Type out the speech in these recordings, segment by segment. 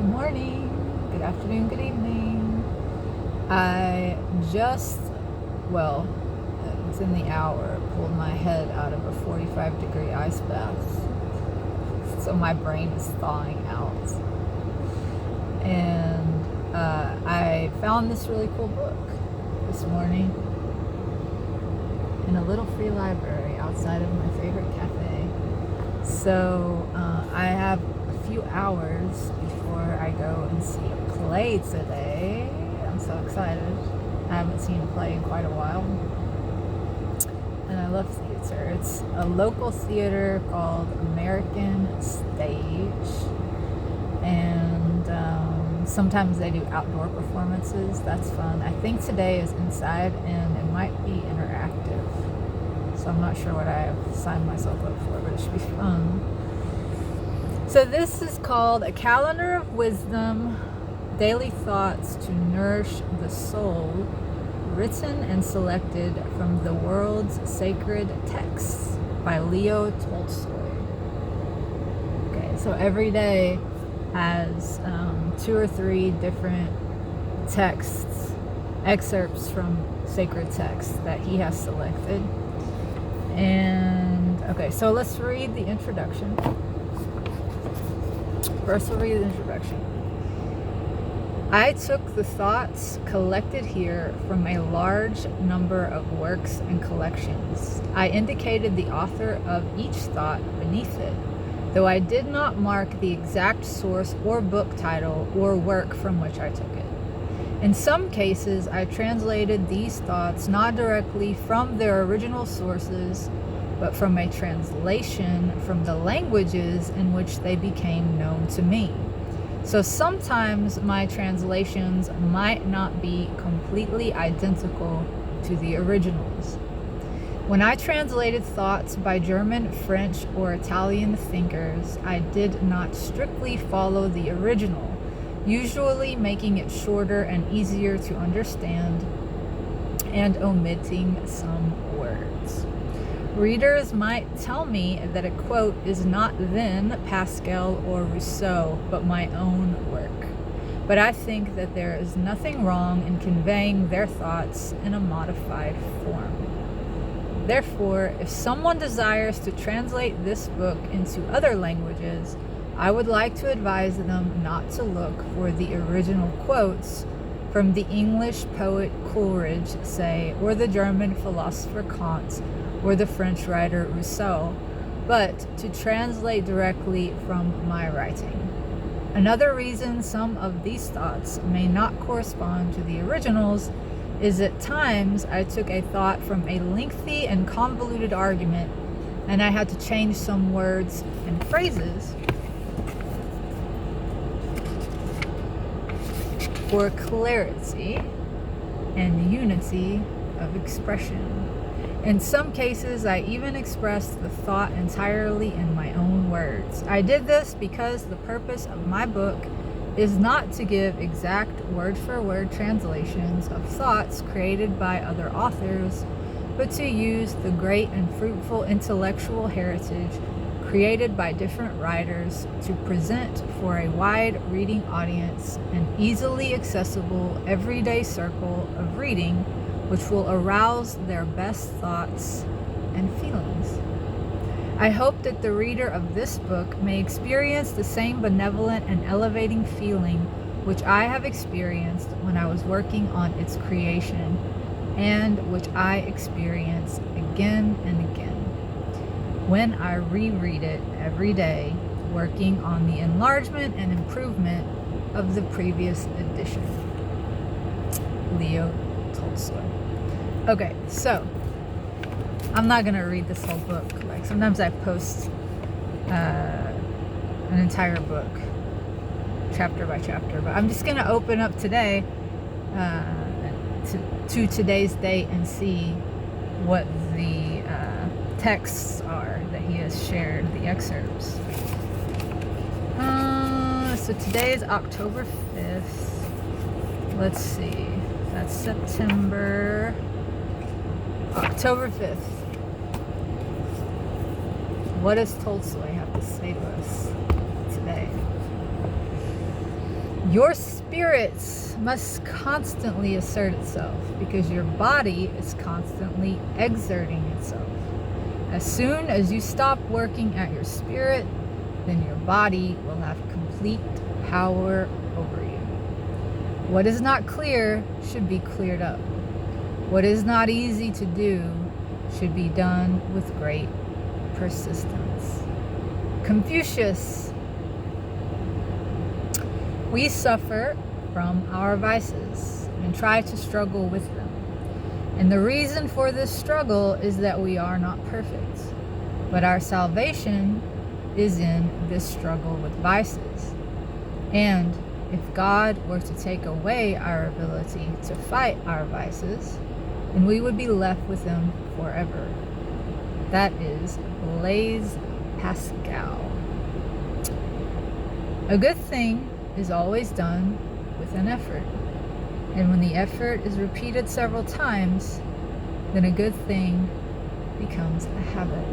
morning, good afternoon, good evening. I just, well, it's in the hour, pulled my head out of a 45-degree ice bath. So my brain is thawing out. And I found this really cool book this morning in a little free library outside of my favorite cafe. So I have a few hours before I go and see a play today. I'm so excited. I haven't seen a play in quite a while. And I love theater. It's a local theater called American Stage. And sometimes they do outdoor performances. That's fun. I think today is inside and it might be interactive. So I'm not sure what I have signed myself up for, but it should be fun. So this is called A Calendar of Wisdom, Daily Thoughts to Nourish the Soul, written and selected from the world's sacred texts by Leo Tolstoy. Okay, so every day has 2 or 3 different texts, excerpts from sacred texts that he has selected. And okay, so let's read the introduction. First, we'll read the introduction. I took the thoughts collected here from a large number of works and collections. I indicated the author of each thought beneath it, though I did not mark the exact source or book title or work from which I took it. In some cases, I translated these thoughts not directly from their original sources, but from a translation from the languages in which they became known to me. So sometimes my translations might not be completely identical to the originals. When I translated thoughts by German, French, or Italian thinkers, I did not strictly follow the original, usually making it shorter and easier to understand and omitting some words. Readers might tell me that a quote is not then Pascal or Rousseau, but my own work. But I think that there is nothing wrong in conveying their thoughts in a modified form. Therefore, if someone desires to translate this book into other languages, I would like to advise them not to look for the original quotes from the English poet Coleridge, say, or the German philosopher Kant, or the French writer Rousseau, but to translate directly from my writing. Another reason some of these thoughts may not correspond to the originals is at times I took a thought from a lengthy and convoluted argument and I had to change some words and phrases for clarity and unity of expression. In some cases, I even expressed the thought entirely in my own words. I did this because the purpose of my book is not to give exact word-for-word translations of thoughts created by other authors, but to use the great and fruitful intellectual heritage created by different writers to present for a wide reading audience an easily accessible everyday circle of reading which will arouse their best thoughts and feelings. I hope that the reader of this book may experience the same benevolent and elevating feeling which I have experienced when I was working on its creation, and which I experience again and again when I reread it every day, working on the enlargement and improvement of the previous edition. Leo Tolstoy. Okay, so I'm not gonna read this whole book. Like sometimes I post an entire book, chapter by chapter, but I'm just gonna open up today to today's date and see what the texts are that he has shared, the excerpts. So today is October 5th. Let's see, that's September. October 5th. What does Tolstoy have to say to us today? Your spirit must constantly assert itself because your body is constantly exerting itself. As soon as you stop working at your spirit, then your body will have complete power over you. What is not clear should be cleared up. What is not easy to do should be done with great persistence. Confucius. We suffer from our vices and try to struggle with them. And the reason for this struggle is that we are not perfect. But our salvation is in this struggle with vices. And if God were to take away our ability to fight our vices, then we would be left with them forever. That is Blaise Pascal. A good thing is always done with an effort. And when the effort is repeated several times, then a good thing becomes a habit.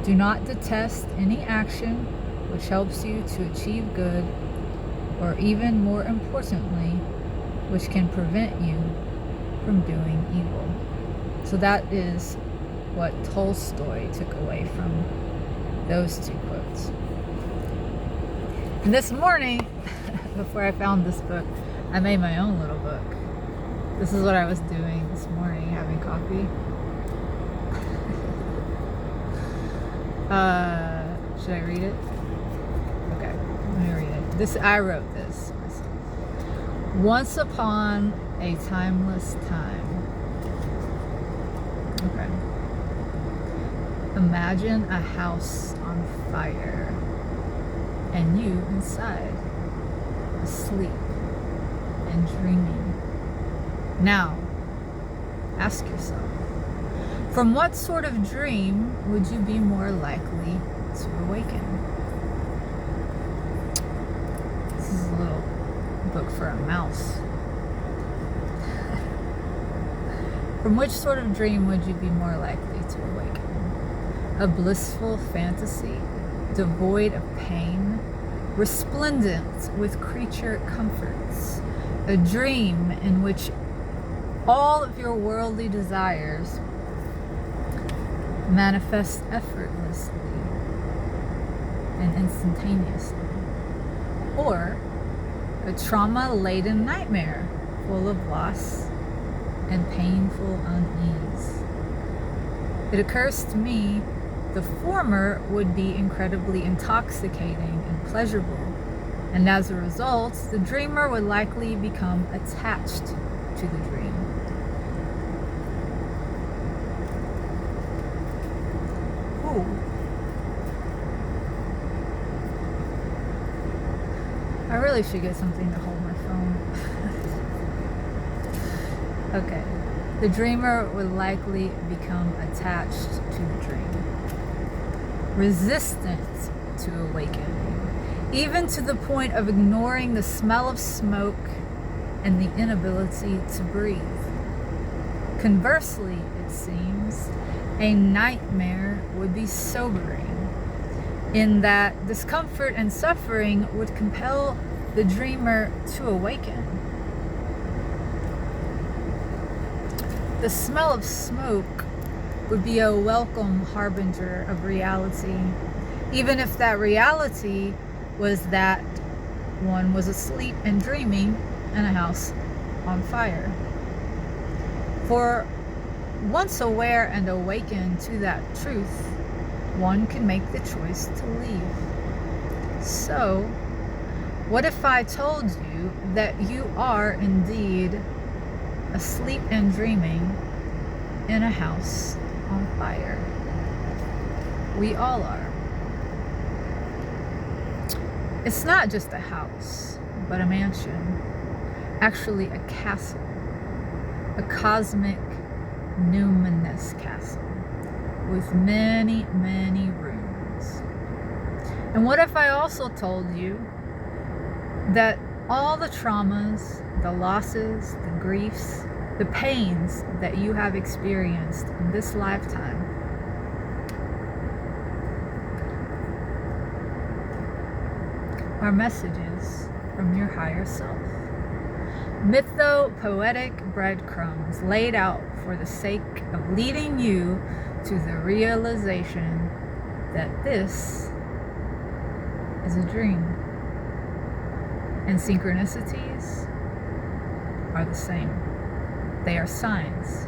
Do not detest any action which helps you to achieve good, or even more importantly, which can prevent you from doing evil. So that is what Tolstoy took away from those two quotes. And this morning, before I found this book, I made my own little book. This is what I was doing this morning, having coffee. Should I read it? Okay, let me read it. I wrote this myself. Once upon a timeless time. Okay. Imagine a house on fire and you inside, asleep and dreaming. Now, ask yourself, from what sort of dream would you be more likely to awaken? This is a little book for a mouse. From which sort of dream would you be more likely to awaken? A blissful fantasy, devoid of pain, resplendent with creature comforts, a dream in which all of your worldly desires manifest effortlessly and instantaneously, or a trauma-laden nightmare full of loss and painful unease. It occurs to me the former would be incredibly intoxicating and pleasurable, and as a result, the dreamer would likely become attached to the dream. Ooh. I really should get something to hold my phone. Okay. The dreamer would likely become attached to the dream, resistant to awakening, even to the point of ignoring the smell of smoke and the inability to breathe. Conversely, it seems, a nightmare would be sobering, in that discomfort and suffering would compel the dreamer to awaken. The smell of smoke would be a welcome harbinger of reality, even if that reality was that one was asleep and dreaming in a house on fire. For once aware and awakened to that truth, one can make the choice to leave. So, what if I told you that you are indeed asleep and dreaming in a house on fire? We all are. It's not just a house, but a mansion. Actually, a castle. A cosmic, numinous castle with many, many rooms. And what if I also told you that all the traumas, the losses, the griefs, the pains that you have experienced in this lifetime are messages from your higher self. Mytho-poetic breadcrumbs laid out for the sake of leading you to the realization that this is a dream. And synchronicities are the same. They are signs,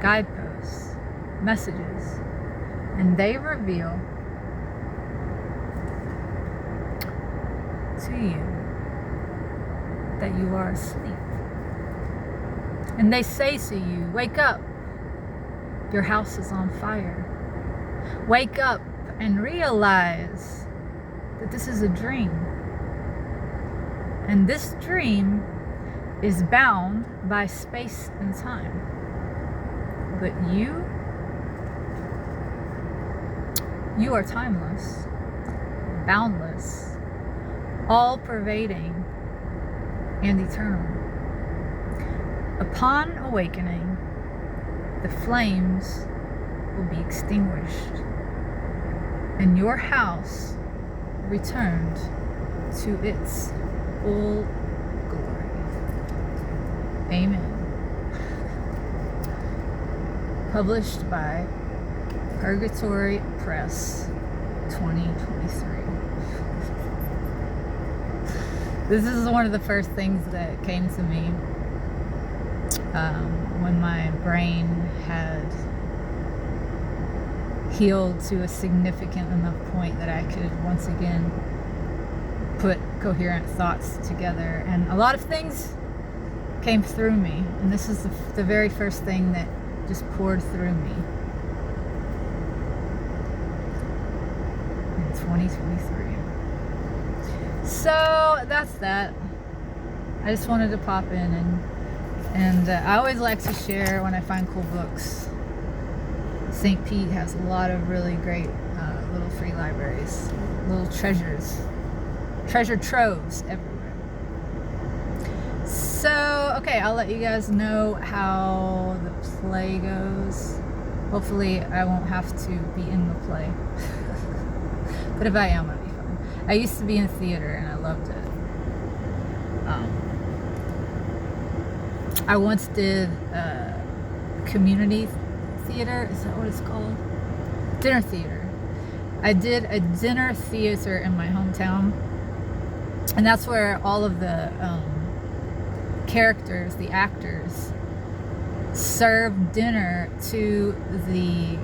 guideposts, messages, and they reveal to you that you are asleep. And they say to you, wake up, your house is on fire. Wake up and realize that this is a dream. And this dream is bound by space and time. But you are timeless, boundless, all-pervading, and eternal. Upon awakening, the flames will be extinguished, and your house returned to its full glory. Amen. Published by Purgatory Press, 2023. This is one of the first things that came to me when my brain had healed to a significant enough point that I could once again put coherent thoughts together. And a lot of things came through me. And this is the very first thing that just poured through me in 2023. So that's that. I just wanted to pop in and I always like to share when I find cool books. St. Pete has a lot of really great little free libraries, little treasure troves everywhere. So, okay, I'll let you guys know how the play goes. Hopefully I won't have to be in the play. But if I am, it'll be fun. I used to be in theater and I loved it. I once did community theater. Is that what it's called? Dinner theater. I did a dinner theater in my hometown, and that's where all of the characters, the actors, served dinner to the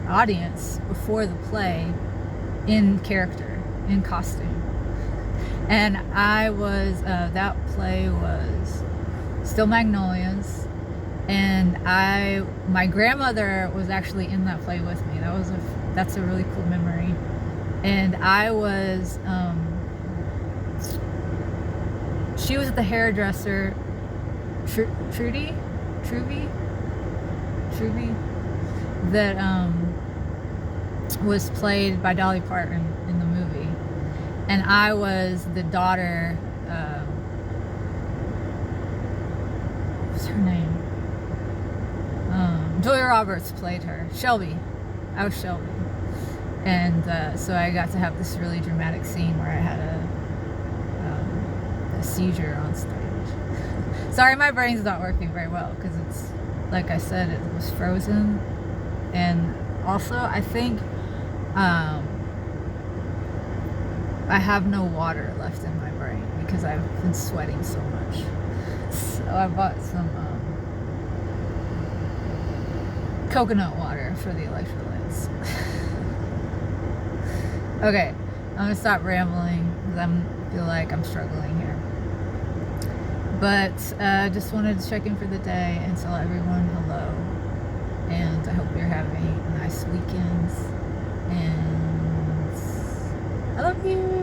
audience before the play in character, in costume. And I was, that play was Still Magnolias, and my grandmother was actually in that play with me. That's a really cool memory. And I was, she was the hairdresser, Trudy, that was played by Dolly Parton in the movie, and I was the daughter. What's her name? Julia Roberts played her. Shelby. I was Shelby. And so I got to have this really dramatic scene where I had a seizure on stage. Sorry, my brain's not working very well because it's, like I said, it was frozen. And also, I think I have no water left in my brain because I've been sweating so much. So I bought some coconut water for the electrolytes. Okay, I'm gonna stop rambling because I feel like I'm struggling here. But just wanted to check in for the day and tell everyone hello. And I hope you're having nice weekends. And I love you.